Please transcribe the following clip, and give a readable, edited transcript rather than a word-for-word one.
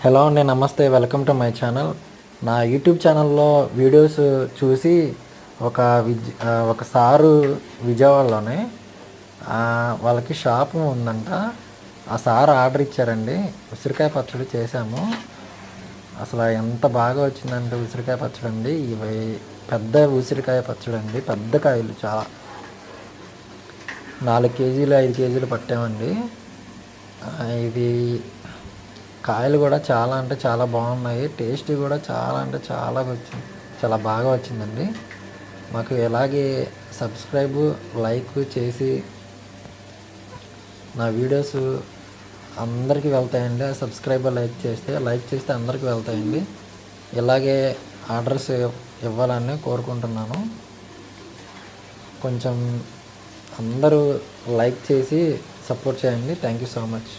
Hello అండి, నమస్తే. Welcome to my channel. నా యూట్యూబ్ ఛానల్లో వీడియోస్ చూసి ఒక సారు విజయవాడలోనే వాళ్ళకి షాపు ఉందంట. ఆ సార్ ఆర్డర్ ఇచ్చారండి. ఉసిరికాయ పచ్చడి చేశాము. అసలు ఎంత బాగా వచ్చిందంటే ఉసిరికాయ పచ్చడి అండి. ఇవి పెద్ద ఉసిరికాయ పచ్చడి అండి. పెద్ద కాయలు చాలా 4 కేజీలు 5 కేజీలు పట్టామండి. ఇది కాయలు కూడా చాలా అంటే చాలా బాగున్నాయి. టేస్ట్ కూడా చాలా అంటే చాలా బాగా వచ్చిందండి. మాకు ఎలాగే సబ్స్క్రైబ్ లైక్ చేసి నా వీడియోస్ అందరికీ వెళ్తాయండి. సబ్స్క్రైబ్ లైక్ చేస్తే అందరికీ వెళ్తాయండి. ఇలాగే ఆర్డర్స్ ఇవ్వాలని కోరుకుంటున్నాను. కొంచెం అందరూ లైక్ చేసి సపోర్ట్ చేయండి. Thank you so much.